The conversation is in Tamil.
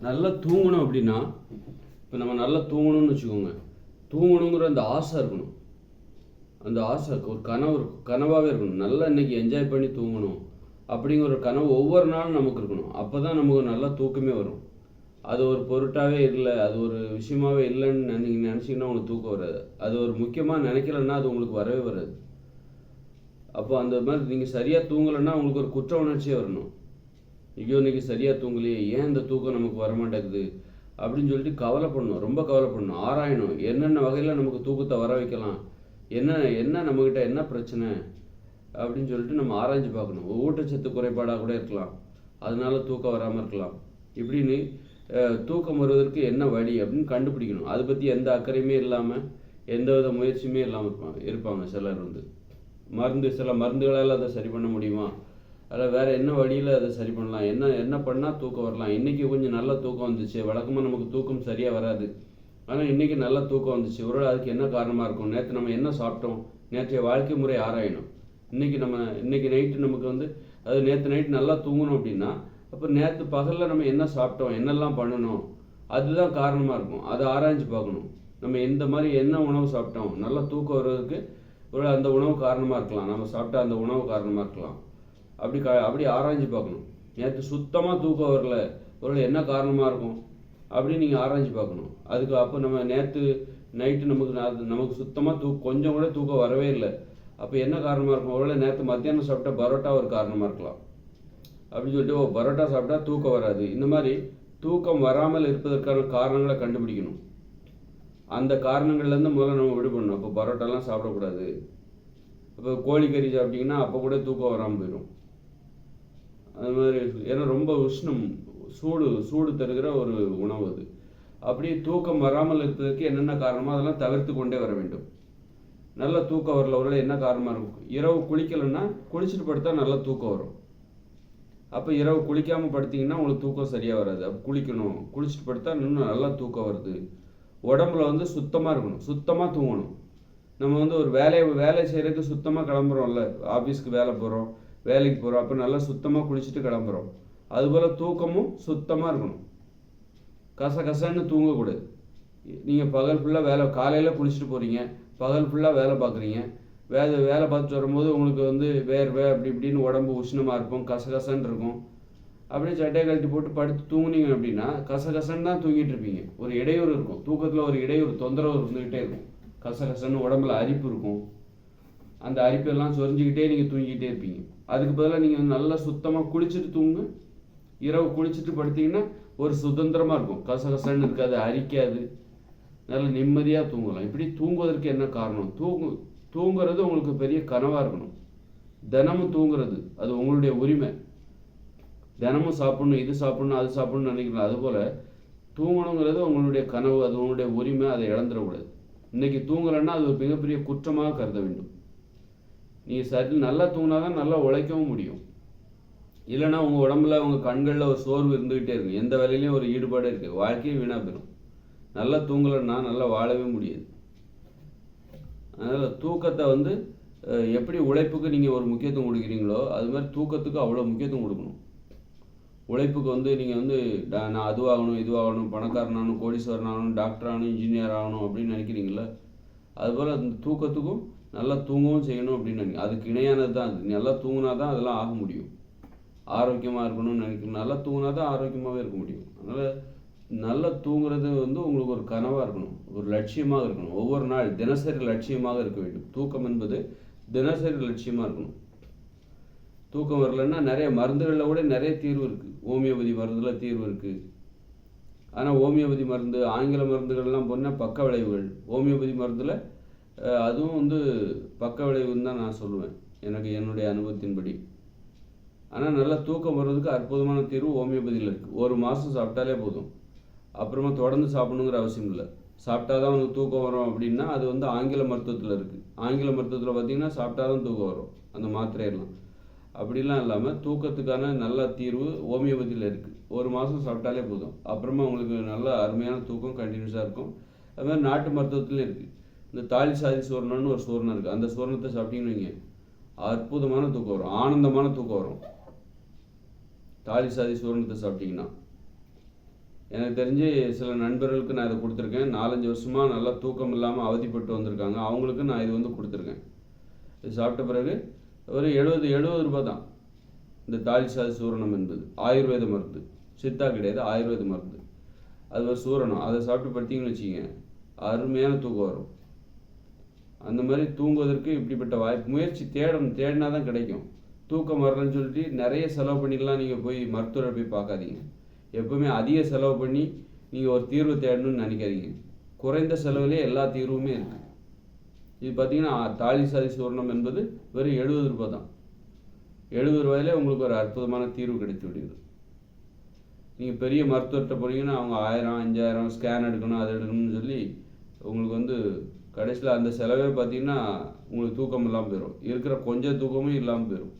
நல்லா தூங்கணும் அப்படின்னா, இப்போ நம்ம நல்லா தூங்கணும்னு வச்சுக்கோங்க. தூங்கணுங்கிற அந்த ஆசை இருக்கணும். அந்த ஆசை ஒரு கனவாகவே இருக்கணும். நல்லா இன்னைக்கு என்ஜாய் பண்ணி தூங்கணும் அப்படிங்கிற ஒரு கனவு ஒவ்வொரு நாளும் நமக்கு இருக்கணும். அப்போ தான் நமக்கு நல்லா தூக்கமே வரும். அது ஒரு பொருட்டாகவே இல்லை, அது ஒரு விஷயமாகவே இல்லைன்னு நீங்கள் நினச்சிங்கன்னா உங்களுக்கு தூக்கம் வராது. அது ஒரு முக்கியமாக நினைக்கலன்னா அது உங்களுக்கு வரவே வராது. அப்போ அந்த மாதிரி நீங்கள் சரியாக தூங்கலைன்னா உங்களுக்கு ஒரு குற்ற உணர்ச்சியே வரணும். ஐயோ இன்னைக்கு சரியாக தூங்கலையே, ஏன் இந்த தூக்கம் நமக்கு வரமாட்டேங்குது அப்படின்னு சொல்லிட்டு கவலைப்படணும், ரொம்ப கவலைப்படணும், ஆராயணும். என்னென்ன வகையில் நமக்கு தூக்கத்தை வர வைக்கலாம், என்ன நம்மக்கிட்ட என்ன பிரச்சனை அப்படின்னு சொல்லிட்டு நம்ம ஆராய்ஞ்சு பார்க்கணும். ஊட்டச்சத்து குறைபாடாக கூட இருக்கலாம், அதனால தூக்கம் வராமல் இருக்கலாம். இப்படின்னு தூக்கம் வருவதற்கு என்ன வழி அப்படின்னு கண்டுபிடிக்கணும். அதை பற்றி எந்த அக்கறையுமே இல்லாமல் எந்த வித முயற்சியுமே இல்லாமல் இருப்பாங்க சிலர். சில மருந்துகளால் அதை சரி பண்ண முடியுமா, அதில் வேறு என்ன வழியில் அதை சரி பண்ணலாம், என்ன பண்ணால் தூக்கம் வரலாம். இன்றைக்கி கொஞ்சம் நல்ல தூக்கம் வந்துச்சு. வழக்கமாக நமக்கு தூக்கம் சரியாக வராது, ஆனால் இன்றைக்கி நல்ல தூக்கம் வந்துச்சு. ஒரு அதுக்கு என்ன காரணமாக இருக்கும், நேற்று நம்ம என்ன சாப்பிட்டோம், நேற்றைய வாழ்க்கை முறை ஆராயணும். இன்றைக்கி நைட்டு நமக்கு அது நேற்று நைட்டு நல்லா தூங்கணும் அப்படின்னா, அப்போ நேற்று பகலில் நம்ம என்ன சாப்பிட்டோம், என்னெல்லாம் பண்ணணும், அதுதான் காரணமாக இருக்கும். அதை ஆராய்ஞ்சு பார்க்கணும். நம்ம எந்த மாதிரி என்ன உணவு சாப்பிட்டோம், நல்லா தூக்கம் வர்றதுக்கு ஒரு அந்த உணவு காரணமாக இருக்கலாம், நம்ம சாப்பிட்டா அந்த உணவு காரணமாக இருக்கலாம். அப்படி ஆராய்ஞ்சு பார்க்கணும். நேற்று சுத்தமாக தூக்கம் வரல, ஒரு என்ன காரணமாக இருக்கும் அப்படின்னு நீங்கள் ஆராய்ஞ்சு பார்க்கணும். அதுக்கு அப்போ நம்ம நேற்று நைட்டு நமக்கு சுத்தமாக கொஞ்சம் கூட தூக்கம் வரவே இல்லை. அப்போ என்ன காரணமாக இருக்கும், ஒருவேளை நேற்று மத்தியானம் சாப்பிட்டா பரோட்டா ஒரு காரணமாக இருக்கலாம் அப்படின்னு சொல்லிட்டு பரோட்டா சாப்பிட்டா தூக்கம் வராது. இந்த மாதிரி தூக்கம் வராமல் இருப்பதற்கான காரணங்களை கண்டுபிடிக்கணும். அந்த காரணங்கள்லேருந்து முதல்ல நம்ம விடுபடணும். அப்போ பரோட்டாலாம் சாப்பிடக்கூடாது. இப்போ கோழிக்கறி சாப்பிட்டிங்கன்னா அப்போ கூட தூக்கம் வராமல் போயிடும். அது மாதிரி ஏன்னா ரொம்ப உஷ்ணம், சூடு தருகிற ஒரு உணவு அது. அப்படியே தூக்கம் வராமல் இருப்பதற்கு என்னென்ன காரணமோ அதெல்லாம் தவிர்த்து கொண்டே வர வேண்டும். நல்ல தூக்கம் வரல, ஒரு என்ன காரணமாக இருக்கும், இரவு குளிக்கலைன்னா குளிச்சுட்டு படுத்தா நல்லா தூக்கம் வரும். அப்போ இரவு குளிக்காமல் படுத்திங்கன்னா உங்களுக்கு தூக்கம் சரியாக வராது. அப்போ குளிக்கணும், குளிச்சுட்டு படுத்தா இன்னும் நல்லா தூக்கம் வருது. உடம்புல சுத்தமாக இருக்கணும், சுத்தமாக தூங்கணும். நம்ம ஒரு வேலை செய்கிறதுக்கு சுத்தமாக கிளம்புறோம்ல, ஆஃபீஸ்க்கு வேலைக்கு போகிறோம், அப்போ நல்லா சுத்தமாக குளிச்சுட்டு கிளம்புறோம். அதுபோல் தூக்கமும் சுத்தமாக இருக்கணும். கசகசன்னு தூங்கக்கூடாது. நீங்கள் பகல் ஃபுல்லாக காலையில் குளிச்சுட்டு போகிறீங்க, பகல் ஃபுல்லாக வேலை பார்க்குறீங்க, வேலை பார்த்துட்டு வரும்போது உங்களுக்கு வேர்வை அப்படி இப்படின்னு உடம்பு உஷ்ணமாக இருக்கும், கசகசன்னு இருக்கும். அப்படியே சட்டையை கழட்டி போட்டு படுத்து தூங்குனீங்க அப்படின்னா கசகசன்னு தான் தூங்கிட்டு இருப்பீங்க. ஒரு இடையூறு இருக்கும், தூக்கத்தில் ஒரு இடையூறு தொந்தரவு இருந்துக்கிட்டே இருக்கும். கசகசன்னு உடம்புல அரிப்பு இருக்கும், அந்த அரிப்பெல்லாம் சொரிஞ்சிக்கிட்டே நீங்கள் தூங்கிக்கிட்டே இருப்பீங்க. அதுக்கு பதிலாக நீங்கள் நல்லா சுத்தமாக குளிச்சுட்டு தூங்க, இரவு குளிச்சுட்டு படுத்தீங்கன்னா ஒரு சுதந்திரமாக இருக்கும், கசகசன்னு இருக்காது, அரிக்காது, நல்லா நிம்மதியாக தூங்கலாம். இப்படி தூங்குவதற்கு என்ன காரணம், தூங்குறது உங்களுக்கு பெரிய கனவாக இருக்கணும். தினமும் தூங்குறது அது உங்களுடைய உரிமை. தினமும் சாப்பிடணும், இது சாப்பிடணும், அது சாப்பிடணும்னு நினைக்கலாம். அதுபோல் தூங்கணுங்கிறது உங்களுடைய கனவு, அது உங்களுடைய உரிமை, அதை இழந்துடக்கூடாது. இன்னைக்கு தூங்கலைன்னா அது ஒரு மிகப்பெரிய குற்றமாக கருத வேண்டும். நீங்கள் நல்லா தூங்கினாதான் நல்லா உழைக்கவும் முடியும். இல்லைன்னா உங்கள் உடம்புல உங்கள் கண்களில் ஒரு சோர்வு இருந்துக்கிட்டே இருக்கும், எந்த வேலையிலையும் ஒரு ஈடுபாடு இருக்குது, வாழ்க்கையும் வீணாக போயிடும். நல்லா தூங்கலைன்னா நல்லா வாழவே முடியாது. அதனால் தூக்கத்தை எப்படி உழைப்புக்கு நீங்கள் ஒரு முக்கியத்துவம் கொடுக்குறீங்களோ அது மாதிரி தூக்கத்துக்கு அவ்வளோ முக்கியத்துவம் கொடுக்கணும். உழைப்புக்கு நீங்கள் நான் அதுவாகணும், இதுவாகணும், பணக்காரனாகணும், கோடீஸ்வரன் ஆகணும், டாக்டர் ஆகணும், இன்ஜினியர் ஆகணும் அப்படின்னு நினைக்கிறீங்களா, அதுபோல் அந்த தூக்கத்துக்கும் நல்லா தூங்கவும் செய்யணும் அப்படின்னு நினைக்கிறேன். அதுக்கு இணையானது தான் அது. நல்லா தூங்கினா தான் அதெல்லாம் ஆக முடியும். ஆரோக்கியமாக இருக்கணும்னு நினைக்கிறேன், நல்லா தூங்கினா தான் ஆரோக்கியமாகவே இருக்க முடியும். அதனால் நல்லா தூங்குறது உங்களுக்கு ஒரு கனவாக இருக்கணும், ஒரு லட்சியமாக இருக்கணும். ஒவ்வொரு நாள் தினசரி லட்சியமாக இருக்க வேண்டும். தூக்கம் என்பது தினசரி லட்சியமாக இருக்கணும். தூக்கம் வரலன்னா நிறைய மருந்துகளில் கூட நிறைய தீர்வு இருக்குது. ஹோமியோபதி மருந்தில் தீர்வு இருக்குது. ஆனால் ஹோமியோபதி மருந்து, ஆங்கில மருந்துகள்லாம் போனால் பக்க விளைவுகள். ஹோமியோபதி மருந்தில் அதுவும் பக்க விளைவுன்னு தான் நான் சொல்லுவேன், என்னுடைய அனுபவத்தின்படி. ஆனால் நல்லா தூக்கம் வர்றதுக்கு அற்புதமான தீர்வு ஹோமியோபதியில் இருக்குது. ஒரு மாதம் சாப்பிட்டாலே போதும், அப்புறமா தொடர்ந்து சாப்பிடணுங்கிற அவசியம் இல்லை. சாப்பிட்டா தான் உனக்கு தூக்கம் வரும் அப்படின்னா அது ஆங்கில மருத்துவத்தில் இருக்குது. ஆங்கில மருத்துவத்தில் பார்த்தீங்கன்னா சாப்பிட்டா தான் தூக்கம் வரும், அந்த மாத்திரையெல்லாம். அப்படிலாம் இல்லாமல் தூக்கத்துக்கான நல்ல தீர்வு ஹோமியோபதியில் இருக்குது. ஒரு மாதம் சாப்பிட்டாலே போதும், அப்புறமா உங்களுக்கு நல்ல அருமையான தூக்கம் கண்டினியூஸாக இருக்கும். அது மாதிரி நாட்டு மருத்துவத்துலேயும் இருக்குது. இந்த தாலி சாதி சூரணம்னு ஒரு சூரணம் இருக்குது, அந்த சூரணத்தை சாப்பிட்டீங்கன்னு வைங்க, அற்புதமான தூக்கம் வரும், ஆனந்தமான தூக்கம் வரும். தாலி சாதி சூரணத்தை சாப்பிட்டீங்கன்னா எனக்கு தெரிஞ்சு சில நண்பர்களுக்கு நான் இதை கொடுத்துருக்கேன். 4-5 வருஷமாக நல்லா தூக்கம் இல்லாமல் அவதிப்பட்டு வந்திருக்காங்க. அவங்களுக்கு நான் இது வந்து கொடுத்துருக்கேன். இது சாப்பிட்ட பிறகு ஒரு 70 ரூபாய் தான். இந்த தாலிசாதி சூரணம் என்பது ஆயுர்வேத மருந்து, சித்தா கிடையாது, ஆயுர்வேத மருந்து. அது ஒரு சூரணம். அதை சாப்பிட்டு படுத்தீங்கன்னு வச்சுக்கோங்க, அருமையான தூக்கம் வரும். அந்த மாதிரி தூங்குவதற்கு இப்படிப்பட்ட வாய்ப்பு முயற்சி தேடினா தான் கிடைக்கும். தூக்கம் வரலன்னு சொல்லிட்டு நிறைய செலவு பண்ணிக்கலாம் நீங்கள் போய் மருத்துவரை போய் பார்க்காதீங்க. எப்பவுமே அதிக செலவு பண்ணி நீங்கள் ஒரு தீர்வு தேடணும்னு நினைக்காதீங்க. குறைந்த செலவுலேயே எல்லா தீர்வுமே இருக்குது. இது பார்த்தீங்கன்னா தாலிசாதி சூரணம் என்பது வெறும் 70 ரூபாய் தான். 70 ரூபாயிலே உங்களுக்கு ஒரு அற்புதமான தீர்வு கிடைத்து விடுகிறது. நீங்கள் பெரிய மருத்துவர்கிட்ட போனீங்கன்னா அவங்க 1000 5000 ஸ்கேன் எடுக்கணும், அது எடுக்கணும்னு சொல்லி உங்களுக்கு வந்து கடைசியில் அந்த செலவே பார்த்தீங்கன்னா உங்களுக்கு தூக்கம் இல்லாமல் போயிடும். இருக்கிற கொஞ்சம் தூக்கமும் இல்லாமல் போயிடும்.